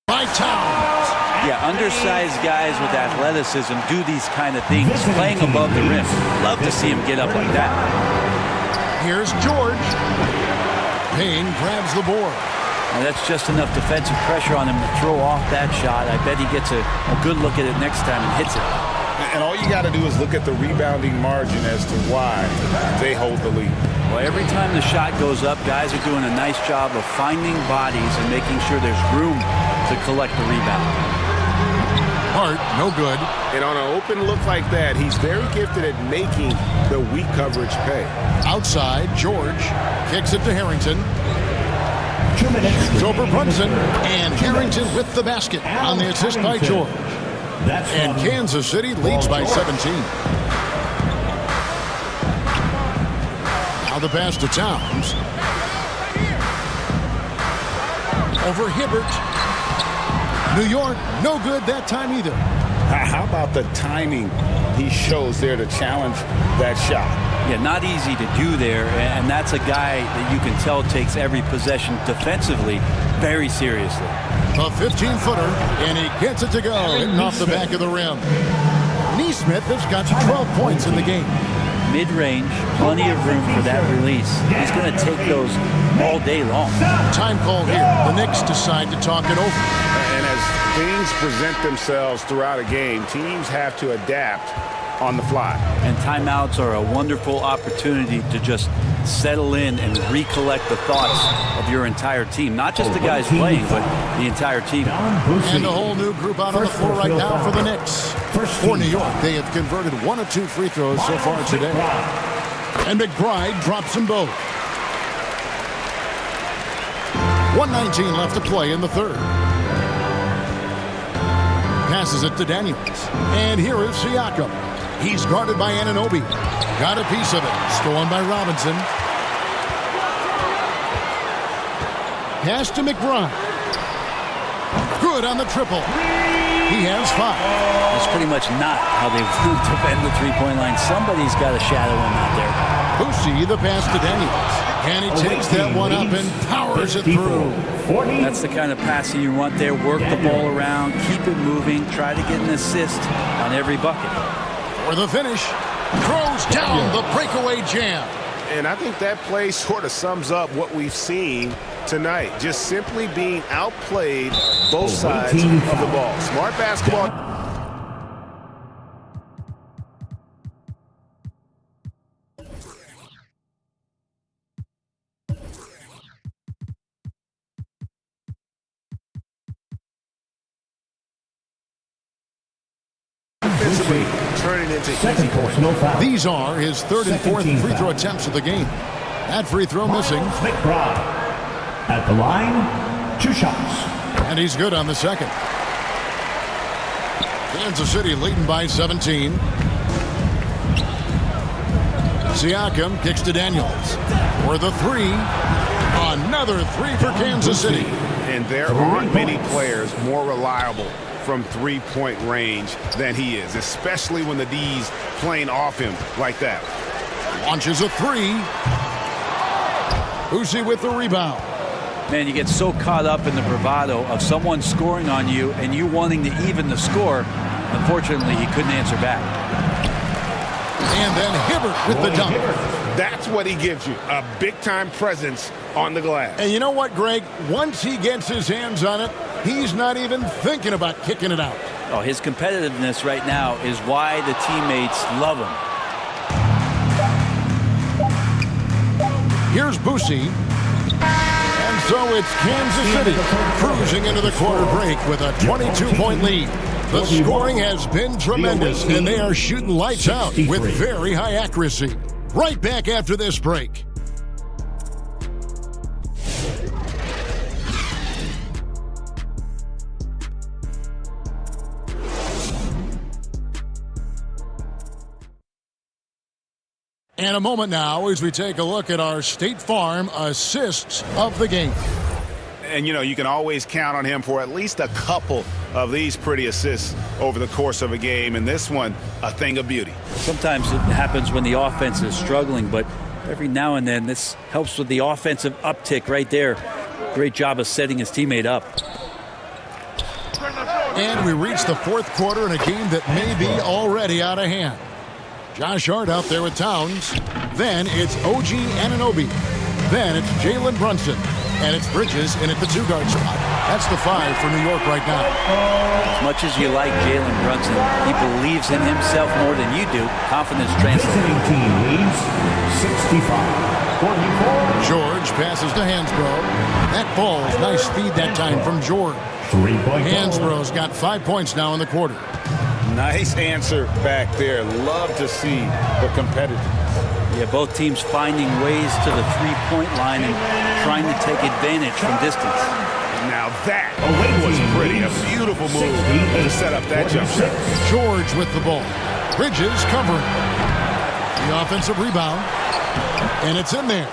By Towns. Yeah, undersized guys with athleticism do these kind of things, playing above the rim. Love to see him get up like that. Here's George. Payne grabs the board. And that's just enough defensive pressure on him to throw off that shot. I bet he gets a good look at it next time and hits it. And all you got to do is look at the rebounding margin as to why they hold the lead. Well, every time the shot goes up, guys are doing a nice job of finding bodies and making sure there's room to collect the rebound. Hart, no good. And on an open look like that, he's very gifted at making the weak coverage pay. Outside, George kicks it to Harrington. 2 minutes. It's over Brunson. And Harrington with the basket on the assist by George. And Kansas City leads by 17. Now the pass to Towns. Over Hibbert. New York, no good that time either. How about the timing he shows there to challenge that shot? Yeah, not easy to do there, and that's a guy that you can tell takes every possession defensively very seriously. A 15-footer, and he gets it to go, hitting off the back of the rim. Neesmith has got 12 points in the game. Mid-range, plenty of room for that release. He's going to take those all day long. Time call here. The Knicks decide to talk it over. And as things present themselves throughout a game, teams have to adapt on the fly. And timeouts are a wonderful opportunity to just settle in and recollect the thoughts of your entire team. Not just the guys playing, but the entire team. And a whole new group out on the floor right now for the Knicks. For New York, they have converted 1 of 2 free throws so far today. And McBride drops them both. 1:19 left to play in the third. Passes it to Daniels. And here is Siakam. He's guarded by Anunoby. Got a piece of it. Stolen by Robinson. Pass to McBride. Good on the triple. He has 5. That's pretty much not how they defend the three-point line. Somebody's got to shadow him out there. Boucy, the pass to Daniels. And he takes that one up and powers it through. That's the kind of passing you want there. Work the ball around, keep it moving, try to get an assist on every bucket. For the finish, throws down the breakaway jam. And I think that play sort of sums up what we've seen tonight. Just simply being outplayed both sides of the ball. Smart basketball. Turning into easy points. These are his 3rd and 4th free throw attempts of the game. That free throw missing. McBride at the line, 2 shots. And he's good on the second. Kansas City leading by 17. Siakam kicks to Daniels. For the 3. Another 3 for Kansas City. And there aren't many players more reliable from three-point range than he is, especially when the D's playing off him like that. Launches a 3. Boucy with the rebound. Man, you get so caught up in the bravado of someone scoring on you and you wanting to even the score. Unfortunately, he couldn't answer back. And then Hibbert with the dunk. That's what he gives you, a big-time presence on the glass. And you know what, Greg? Once he gets his hands on it, he's not even thinking about kicking it out. Oh, his competitiveness right now is why the teammates love him. Here's Boucy. And so it's Kansas City cruising into the quarter break with a 22-point lead. The scoring has been tremendous, and they are shooting lights out with very high accuracy. Right back after this break. And a moment now as we take a look at our State Farm assists of the game. And, you know, you can always count on him for at least a couple of these pretty assists over the course of a game. And this one, a thing of beauty. Sometimes it happens when the offense is struggling, but every now and then this helps with the offensive uptick right there. Great job of setting his teammate up. And we reach the 4th quarter in a game that may be already out of hand. Josh Hart out there with Towns. Then it's OG Anunoby. Then it's Jalen Brunson. And it's Bridges in at the 2-guard spot. That's the 5 for New York right now. As much as you like Jalen Brunson, he believes in himself more than you do. Confidence translates. Visiting team leads 65-44. George passes to Hansbrough. That ball's nice feed that time from George. 3-point Hansbrough's got 5 points now in the quarter. Nice answer back there. Love to see the competitiveness. Yeah, both teams finding ways to the three-point line and trying to take advantage from distance. Now that was pretty. A beautiful move to set up that jump shot. George with the ball. Bridges covering. The offensive rebound. And it's in there.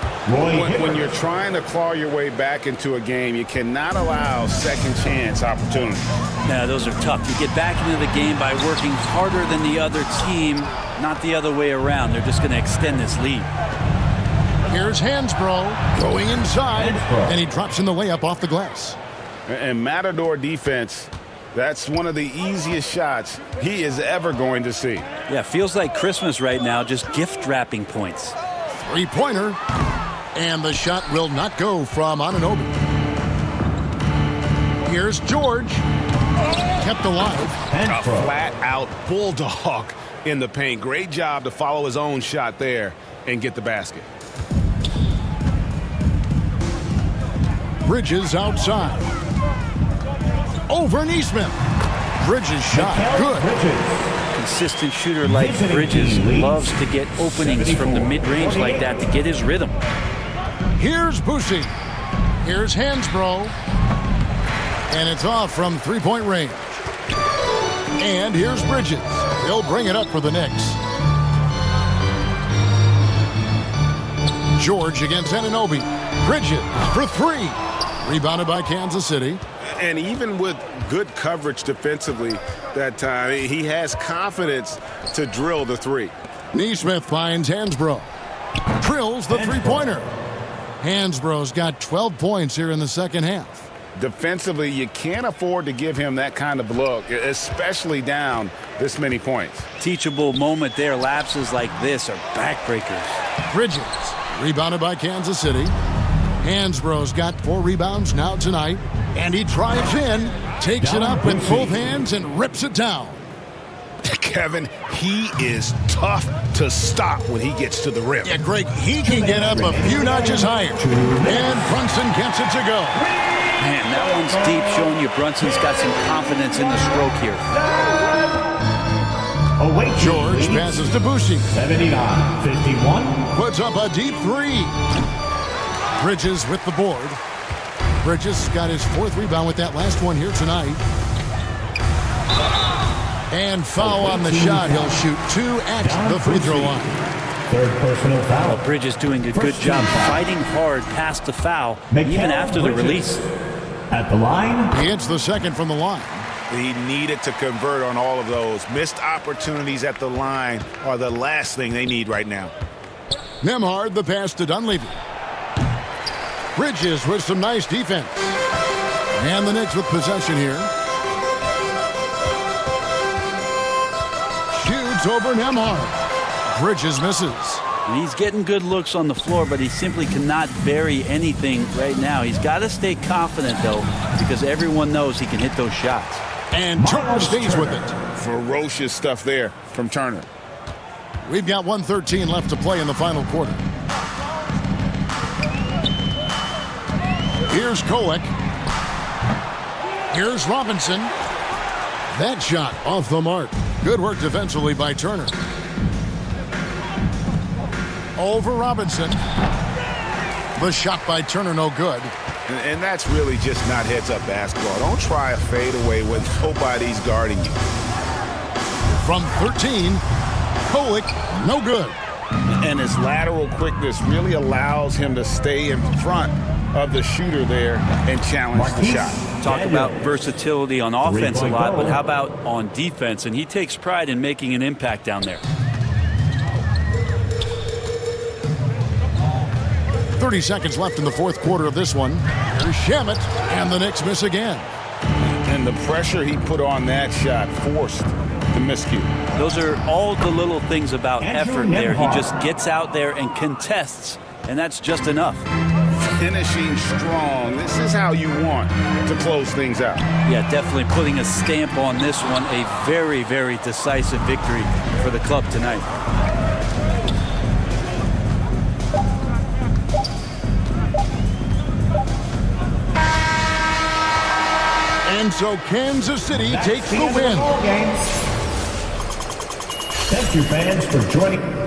When you're trying to claw your way back into a game, you cannot allow second chance opportunities. Yeah, those are tough. You get back into the game by working harder than the other team, not the other way around. They're just going to extend this lead. Here's Hansbrough going inside, and he drops in the layup off the glass. And Matador defense, that's one of the easiest shots he is ever going to see. Yeah, feels like Christmas right now, just gift wrapping points. Three-pointer, and the shot will not go from Anunoby. Here's George, kept alive. A flat-out bulldog in the paint. Great job to follow his own shot there and get the basket. Bridges outside. Over Neesmith. Bridges shot, good. Consistent shooter like Bridges loves to get openings from the mid-range like that to get his rhythm. Here's Boucy. Here's Hansbrough. And it's off from three-point range. And here's Bridges. He'll bring it up for the Knicks. George against Anunoby. Bridges for three. Rebounded by Kansas City. And even with good coverage defensively that time, he has confidence to drill the three. Neesmith finds Hansbrough. Drills the three-pointer. Hansbrough's got 12 points here in the second half. Defensively, you can't afford to give him that kind of look, especially down this many points. Teachable moment there. Lapses like this are backbreakers. Bridges, rebounded by Kansas City. Hansbrough's got 4 rebounds now tonight. And he drives in, takes it up with both hands, and rips it down. Kevin, he is tough to stop when he gets to the rim. Yeah, Greg, he can get up a few notches higher. And Brunson gets it to go. Man, that one's deep, showing you Brunson's got some confidence in the stroke here. George passes to Boucy. 79-51. Puts up a deep three. Bridges with the board. Bridges got his 4th rebound with that last one here tonight. And foul on the shot. He'll shoot 2 at the free throw line. Third personal foul. Well, Bridges doing a good job fighting hard past the foul, even after the release. At the line. He hits the second from the line. He needed to convert on all of those. Missed opportunities at the line are the last thing they need right now. Nembhard, the pass to Dunleavy. Bridges with some nice defense. And the Knicks with possession here. Shoots over Nembhard. Bridges misses. He's getting good looks on the floor, but he simply cannot bury anything right now. He's got to stay confident, though, because everyone knows he can hit those shots. And Turner stays with it. Ferocious stuff there from Turner. We've got 1:13 left to play in the final quarter. Here's Kolek. Here's Robinson. That shot off the mark. Good work defensively by Turner. Over Robinson. The shot by Turner, no good. And that's really just not heads-up basketball. Don't try a fadeaway when nobody's guarding you. From 13, Kolek, no good. And his lateral quickness really allows him to stay in front of the shooter there and challenge the shot. Talk about versatility on offense a lot, but how about on defense? And he takes pride in making an impact down there. 30 seconds left in the 4th quarter of this one. Here's Shamet, and the Knicks miss again. And the pressure he put on that shot forced the miscue. Those are all the little things about effort there. He just gets out there and contests, and that's just enough. Finishing strong. This is how you want to close things out. Yeah, definitely putting a stamp on this one. A very, very decisive victory for the club tonight. And so Kansas City takes the win. Thank you, fans, for joining.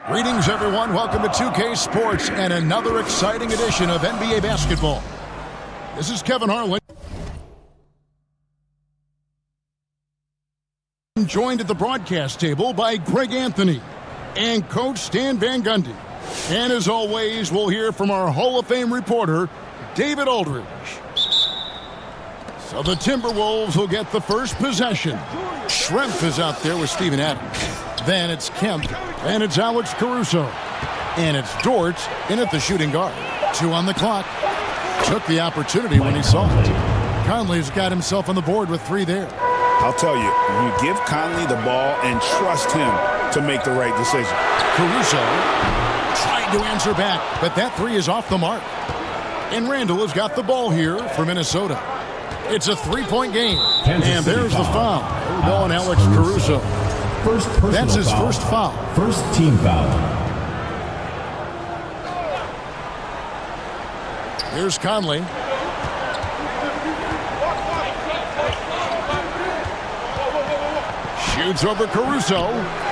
Greetings, everyone. Welcome to 2K Sports and another exciting edition of NBA basketball. This is Kevin Harlan. Joined at the broadcast table by Greg Anthony and Coach Stan Van Gundy. And as always, we'll hear from our Hall of Fame reporter, David Aldridge. So the Timberwolves will get the first possession. Schrempf is out there with Steven Adams. Then it's Kemp, and it's Alex Caruso. And it's Dort in at the shooting guard. 2 on the clock. Took the opportunity when he saw it. Conley's got himself on the board with 3 there. I'll tell you, you give Conley the ball and trust him to make the right decision. Caruso tried to answer back, but that 3 is off the mark. And Randall has got the ball here for Minnesota. It's a 3-point game. And there's the foul. There we go on Alex Caruso. That's his first foul. First team foul. Here's Conley. Shoots over Caruso,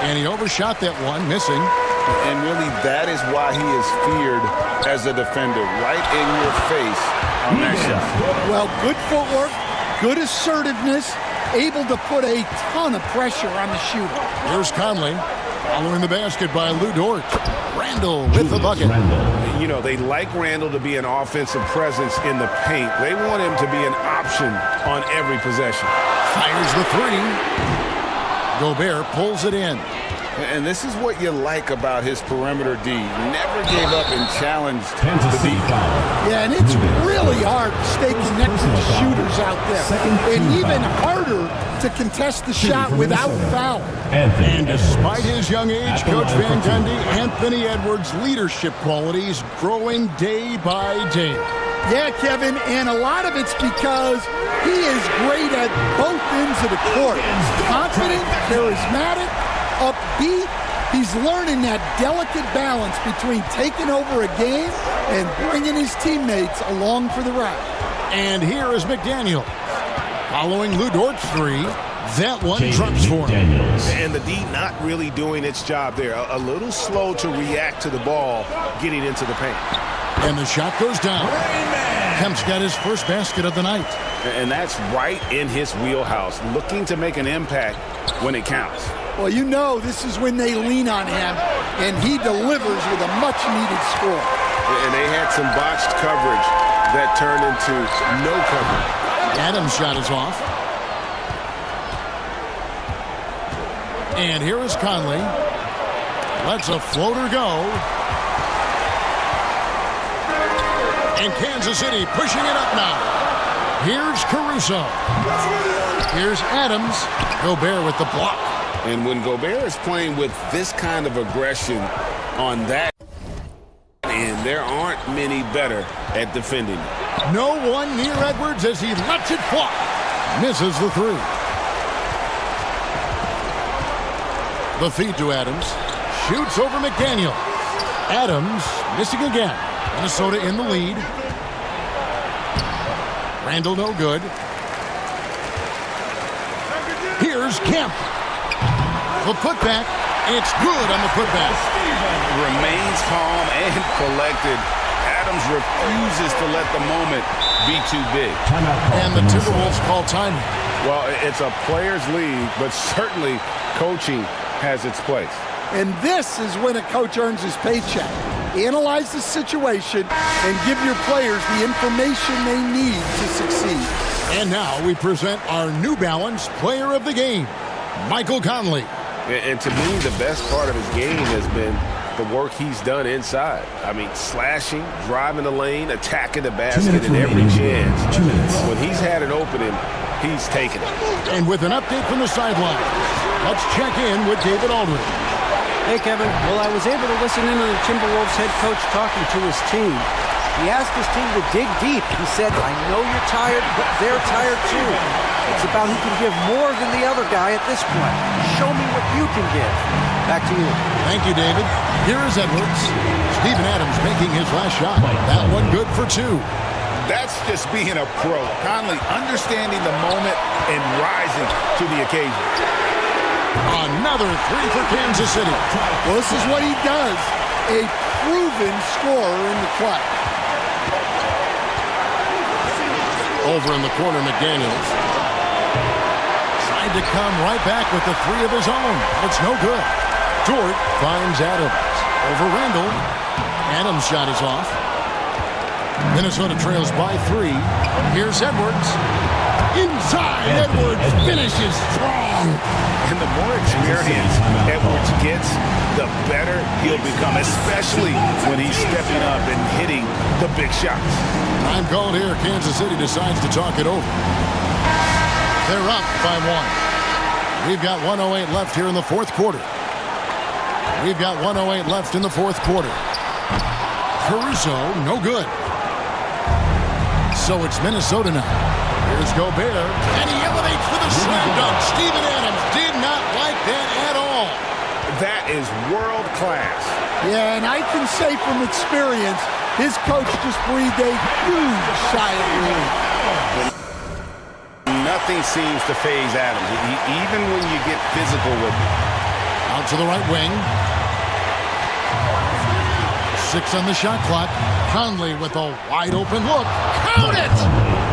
and he overshot that one, missing. And really, that is why he is feared as a defender, right in your face on that shot. Well, good footwork, good assertiveness, able to put a ton of pressure on the shooter. Here's Conley, following the basket by Lou Dort. Randall with the bucket. You know, they like Randall to be an offensive presence in the paint. They want him to be an option on every possession. Fires the 3. Gobert pulls it in. And this is what you like about his perimeter D. Never gave up and challenged the D. Yeah, and it's really hard to stay connected to shooters out there. And even harder to contest the shot without foul. And despite his young age, Coach Van Gundy, Anthony Edwards' leadership qualities growing day by day. Yeah, Kevin, and a lot of it's because he is great at both ends of the court. Confident, charismatic, upbeat. He's learning that delicate balance between taking over a game and bringing his teammates along for the ride. And here is McDaniel. Following Lou Dort's 3, that one drops for him. And the D not really doing its job there. A little slow to react to the ball getting into the paint. And the shot goes down. Kemp's got his first basket of the night. And that's right in his wheelhouse, looking to make an impact when it counts. Well, you know this is when they lean on him, and he delivers with a much-needed score. And they had some botched coverage that turned into no coverage. Adams' shot is off. And here is Conley. Lets a floater go. And Kansas City pushing it up now. Here's Caruso. Here's Adams. Gobert with the block. And when Gobert is playing with this kind of aggression on that end, there aren't many better at defending. No one near Edwards as he lets it fly. Misses the 3. The feed to Adams. Shoots over McDaniel. Adams missing again. Minnesota in the lead. Randall no good. Here's Kemp. The putback. It's good on the putback. Remains calm and collected. Adams refuses to let the moment be too big. And the Timberwolves call timeout. Well, it's a players' league, but certainly coaching has its place. And this is when a coach earns his paycheck. Analyze the situation and give your players the information they need to succeed. And now we present our New Balance Player of the Game, Michael Conley. And to me, the best part of his game has been the work he's done inside. I mean, slashing, driving the lane, attacking the basket in every chance. When he's had an opening, he's taken it. And with an update from the sideline, let's check in with David Aldridge. Hey, Kevin. Well, I was able to listen in on the Timberwolves head coach talking to his team. He asked his team to dig deep. He said, I know you're tired, but they're tired too. It's about who can give more than the other guy at this point. Show me what you can give. Back to you. Thank you, David. Here is Edwards. Steven Adams making his last shot. That one good for two. That's just being a pro. Conley understanding the moment and rising to the occasion. Another three for Kansas City. Well, this is what he does. A proven scorer in the clutch. Over in the corner, McDaniels. Tried to come right back with the three of his own. It's no good. Dort finds Adams. Over Randall. Adams' shot is off. Minnesota trails by 3. Here's Edwards. Inside, Edwards finishes strong. And the more experience Edwards gets, the better he'll become, especially when he's stepping up and hitting the big shots. Time called here. Kansas City decides to talk it over. They're up by 1. We've got 1:08 left here in the fourth quarter. We've got 1:08 left in the fourth quarter. Caruso, no good. So it's Minnesota now. Here's Gobert, and he elevates for the slam dunk. Steven Adams did not like that at all. That is world class. Yeah, and I can say from experience, his coach just breathed a huge sigh of relief. Nothing seems to faze Adams, even when you get physical with him. Out to the right wing. 6 on the shot clock. Conley with a wide open look. Count it!